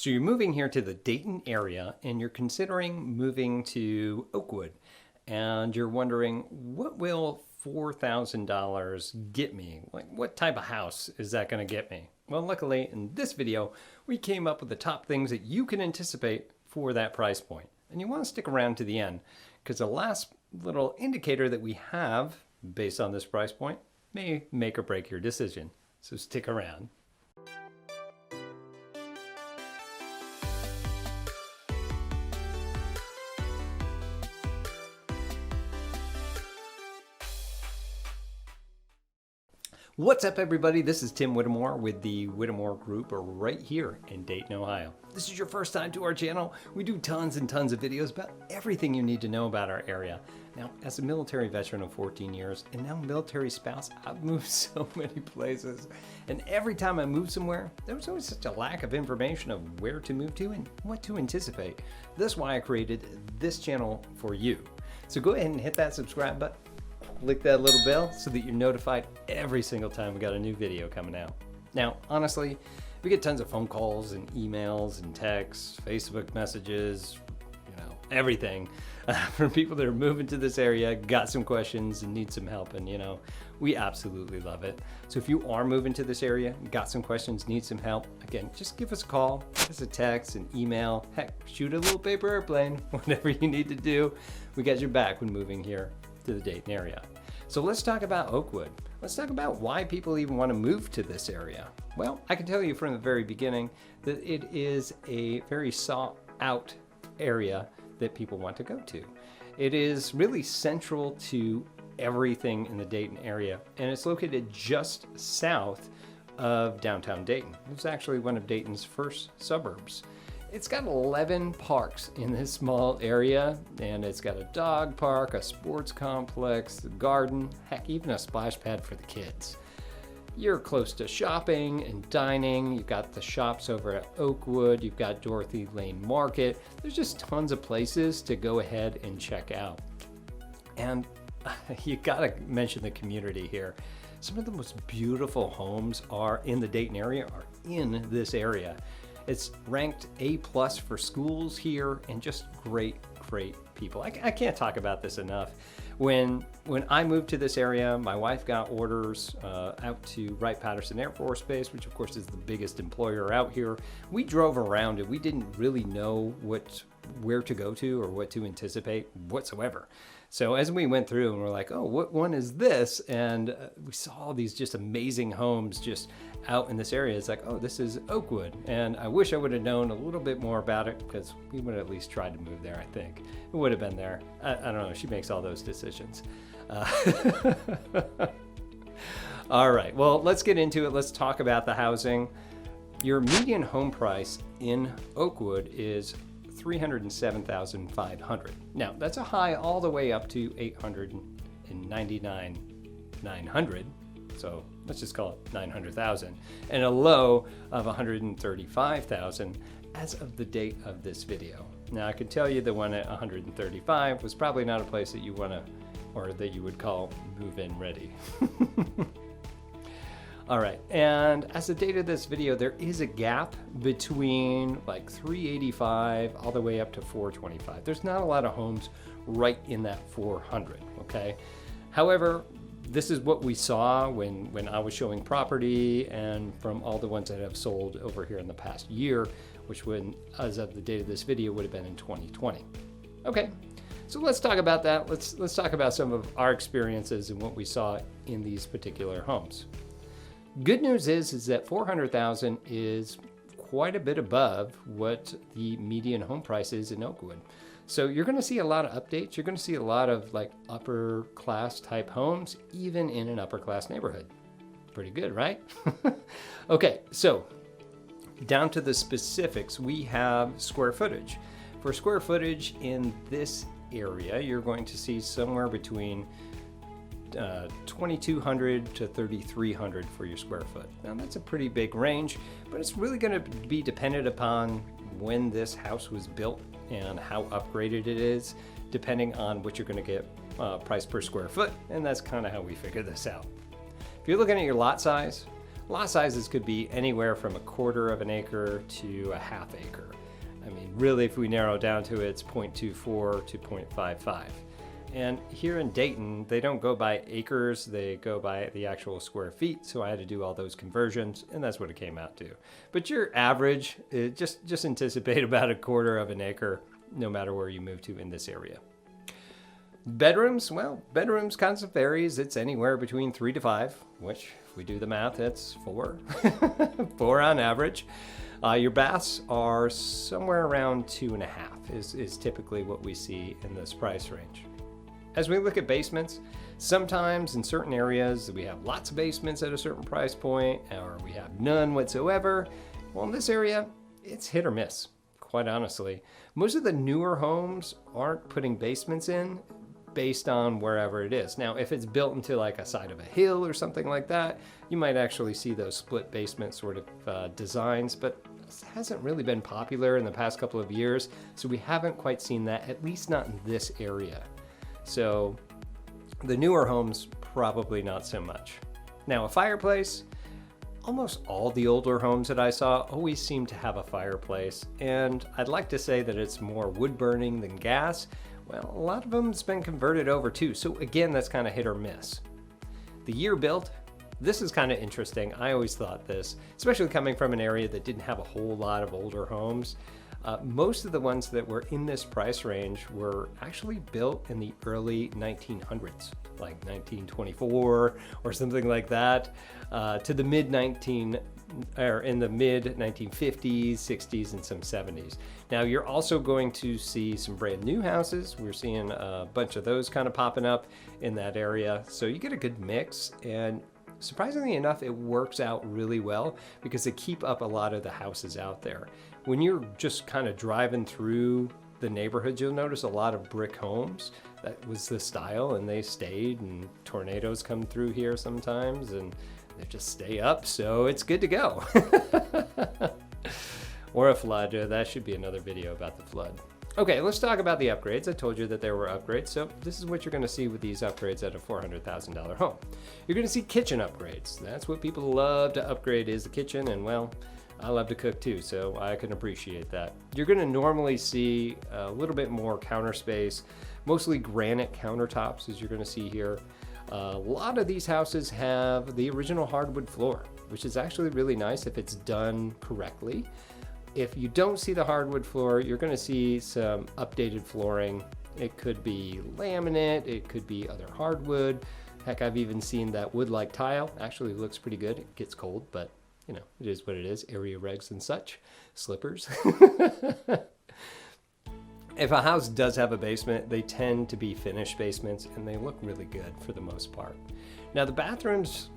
So you're moving here to the Dayton area and you're considering moving to Oakwood, and you're wondering, what will $4,000 get me? Like, what type of house is that going to get me? Well, luckily in this video, we came up with the top things that you can anticipate for that price point. And you want to stick around to the end, because the last little indicator that we have based on this price point may make or break your decision. So stick around. What's up, everybody? This is Tim Whittemore with the Whittemore Group right here in Dayton, Ohio. If this is your first time to our channel, we do tons and tons of videos about everything you need to know about our area. Now, as a military veteran of 14 years and now military spouse, I've moved so many places. And every time I move somewhere, there was always such a lack of information of where to move to and what to anticipate. That's why I created this channel for you. So go ahead and hit that subscribe button. Click that little bell so that you're notified every single time we got a new video coming out. Now, honestly, we get tons of phone calls and emails and texts, Facebook messages, everything from people that are moving to this area, got some questions and need some help, and we absolutely love it. So if you are moving to this area, got some questions, need some help, again, just give us a call, give us a text, an email, heck, shoot a little paper airplane, whatever you need to do. We got your back when moving here to the Dayton area. So let's talk about Oakwood. Let's talk about why people even want to move to this area. Well, I can tell you from the very beginning that it is a very sought out area that people want to go to. It is really central to everything in the Dayton area, and it's located just south of downtown Dayton. It's actually one of Dayton's first suburbs. It's got 11 parks in this small area, and it's got a dog park, a sports complex, a garden, heck, even a splash pad for the kids. You're close to shopping and dining. You've got the shops over at Oakwood. You've got Dorothy Lane Market. There's just tons of places to go ahead and check out. And you gotta mention the community here. Some of the most beautiful homes are in the Dayton area, are in this area. It's ranked A+ for schools here, and just great people. I can't talk about this enough. When I moved to this area, my wife got orders out to Wright-Patterson Air Force Base, which of course is the biggest employer out here. We drove around and we didn't really know where to go to or what to anticipate whatsoever. So as we went through and we're like, oh, what one is this? And we saw all these just amazing homes just out in this area. It's like, oh, this is Oakwood. And I wish I would have known a little bit more about it, because we would have at least tried to move there, I think. It would have been there. I don't know. She makes all those decisions. All right. Well, let's get into it. Let's talk about the housing. Your median home price in Oakwood is $307,500. Now, that's a high all the way up to $899,900. So let's just call it $900,000, and a low of $135,000 as of the date of this video. Now, I can tell you the one at $135,000 was probably not a place that you want to, or that you would call move-in ready. All right, and as the date of this video, there is a gap between like $385,000 all the way up to $425,000. There's not a lot of homes right in that $400,000, okay? However, this is what we saw when I was showing property, and from all the ones that have sold over here in the past year, which as of the date of this video, would have been in 2020. Okay, so let's talk about that. Let's talk about some of our experiences and what we saw in these particular homes. Good news is that $400,000 is quite a bit above what the median home price is in Oakwood. So you're going to see a lot of updates. You're going to see a lot of like upper class type homes, even in an upper class neighborhood. Pretty good, right? Okay, so down to the specifics, we have square footage. For square footage in this area, you're going to see somewhere between 2,200 to 3,300 for your square foot. Now that's a pretty big range, but it's really going to be dependent upon when this house was built and how upgraded it is, depending on what you're going to get price per square foot, and that's kind of how we figure this out. If you're looking at your lot size Lot sizes could be anywhere from 1/4 of an acre to a 1/2 acre. I mean, really, if we narrow it down to it, it's 0.24 to 0.55. And here in Dayton, they don't go by acres, they go by the actual square feet. So I had to do all those conversions, and that's what it came out to. But your average, just anticipate about 1/4 of an acre, no matter where you move to in this area. Bedrooms, well, bedrooms concept varies. It's anywhere between 3 to 5, which if we do the math, that's 4, 4 on average. Your baths are somewhere around 2.5 is typically what we see in this price range. As we look at basements, sometimes in certain areas we have lots of basements at a certain price point, or we have none whatsoever. Well, in this area, it's hit or miss, quite honestly. Most of the newer homes aren't putting basements in based on wherever it is. Now, if it's built into like a side of a hill or something like that, you might actually see those split basement sort of designs, but this hasn't really been popular in the past couple of years, so we haven't quite seen that, at least not in this area. So the newer homes, probably not so much. Now, a fireplace, almost all the older homes that I saw always seem to have a fireplace, and I'd like to say that it's more wood burning than gas. Well, a lot of them's been converted over too, so again, that's kind of hit or miss. The year built, this is kind of interesting. I always thought this, especially coming from an area that didn't have a whole lot of older homes. Most of the ones that were in this price range were actually built in the early 1900s, like 1924 or something like that, to the in the mid 1950s, 60s, and some 70s. Now, you're also going to see some brand new houses. We're seeing a bunch of those kind of popping up in that area. So you get a good mix, and surprisingly enough, it works out really well because they keep up a lot of the houses out there. When you're just kind of driving through the neighborhood, you'll notice a lot of brick homes. That was the style, and they stayed, and tornadoes come through here sometimes, and they just stay up, so it's good to go. Or a flood. That should be another video about the flood. Okay, let's talk about the upgrades. I told you that there were upgrades, so this is what you're going to see with these upgrades at a $400,000 home. You're going to see kitchen upgrades. That's what people love to upgrade, is the kitchen, and well, I love to cook too, so I can appreciate that. You're going to normally see a little bit more counter space, mostly granite countertops, as you're going to see here. A lot of these houses have the original hardwood floor, which is actually really nice if it's done correctly. If you don't see the hardwood floor, you're going to see some updated flooring. It could be laminate, it could be other hardwood. Heck, I've even seen that wood-like tile. Actually looks pretty good. It gets cold, but you know, it is what it is. Area regs and such. Slippers. If a house does have a basement, they tend to be finished basements, and they look really good for the most part. Now, the bathrooms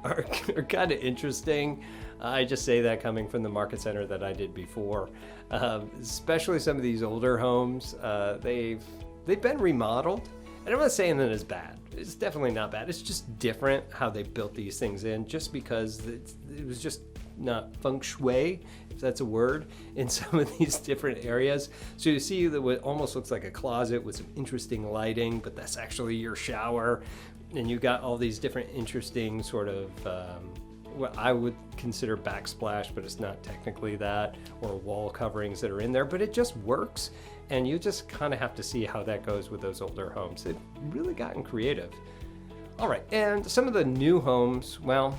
are kind of interesting. I just say that coming from the market center that I did before. Especially some of these older homes, they've been remodeled. And I'm not saying that it's bad. It's definitely not bad. It's just different how they built these things in, just because it was just not feng shui, if that's a word, in some of these different areas. So you see that what almost looks like a closet with some interesting lighting, but that's actually your shower. And you got all these different interesting sort of what I would consider backsplash, but it's not technically that, or wall coverings that are in there, but it just works. And you just kind of have to see how that goes with those older homes. They've really gotten creative. All right, and some of the new homes, well,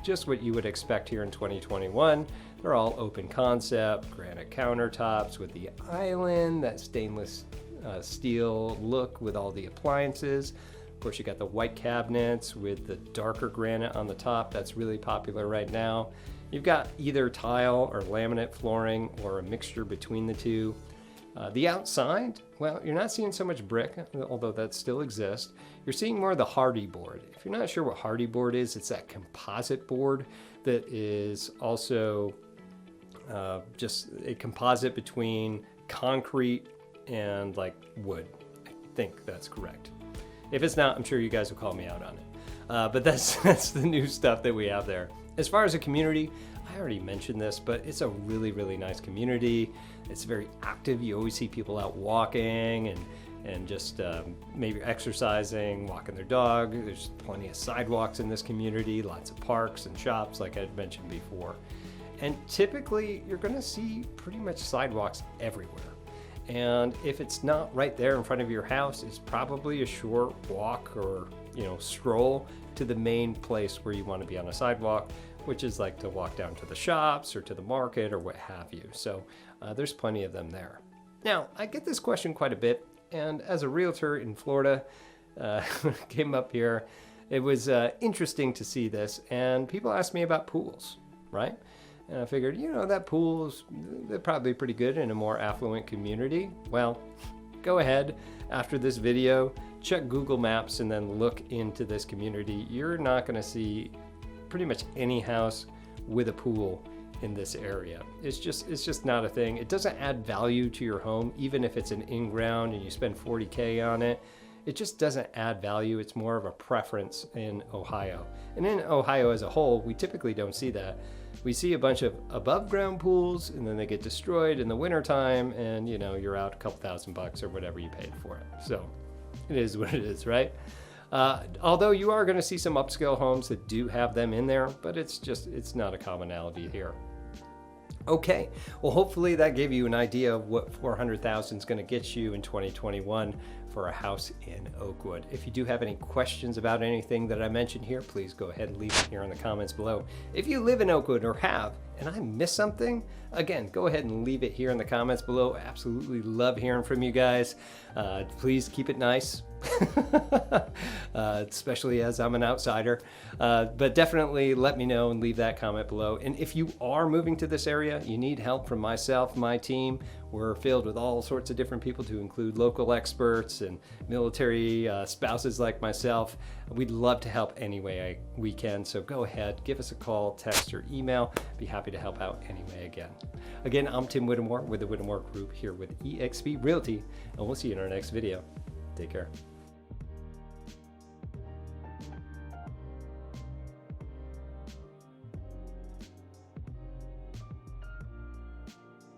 just what you would expect here in 2021. They're all open concept, granite countertops with the island, that stainless steel look with all the appliances. Of course, you got the white cabinets with the darker granite on the top. That's really popular right now. You've got either tile or laminate flooring or a mixture between the two. The outside, well, you're not seeing so much brick, although that still exists. You're seeing more of the hardy board. If you're not sure what hardy board is, it's that composite board that is also just a composite between concrete and like wood. I think that's correct. If it's not, I'm sure you guys will call me out on it. But that's the new stuff that we have there. As far as a community, I already mentioned this, but it's a really, really nice community. It's very active. You always see people out walking, and and just maybe exercising, walking their dog. There's plenty of sidewalks in this community, lots of parks and shops like I'd mentioned before. And typically you're going to see pretty much sidewalks everywhere. And if it's not right there in front of your house, it's probably a short walk or stroll to the main place where you want to be on a sidewalk, which is like to walk down to the shops or to the market or what have you. So there's plenty of them there. Now, I get this question quite a bit, and as a realtor in Florida, came up here, it was interesting to see this, and people ask me about pools, right? And I figured, that pool's they're probably pretty good in a more affluent community. Well, go ahead after this video, check Google Maps and then look into this community. You're not going to see pretty much any house with a pool in this area. It's just not a thing. It doesn't add value to your home, even if it's an in-ground and you spend $40K on it. It just doesn't add value. It's more of a preference in Ohio. And in Ohio as a whole, we typically don't see that. We see a bunch of above ground pools and then they get destroyed in the wintertime and you're out a couple $1,000 or whatever you paid for it. So it is what it is, right? Although you are going to see some upscale homes that do have them in there, but it's not a commonality here. Okay, well, hopefully that gave you an idea of what $400,000 is going to get you in 2021 for a house in Oakwood. If you do have any questions about anything that I mentioned here, please go ahead and leave them here in the comments below. If you live in Oakwood or have, and I missed something, again, go ahead and leave it here in the comments below. Absolutely love hearing from you guys. Please keep it nice. Especially as I'm an outsider, but definitely let me know and leave that comment below. And if you are moving to this area, you need help from myself, my team, we're filled with all sorts of different people to include local experts and military spouses like myself. We'd love to help any way we can, so go ahead, give us a call, text, or email. Be happy to help out any way again. I'm Tim Whittemore with the Whittemore Group here with eXp Realty, and we'll see you in our next video. Take care.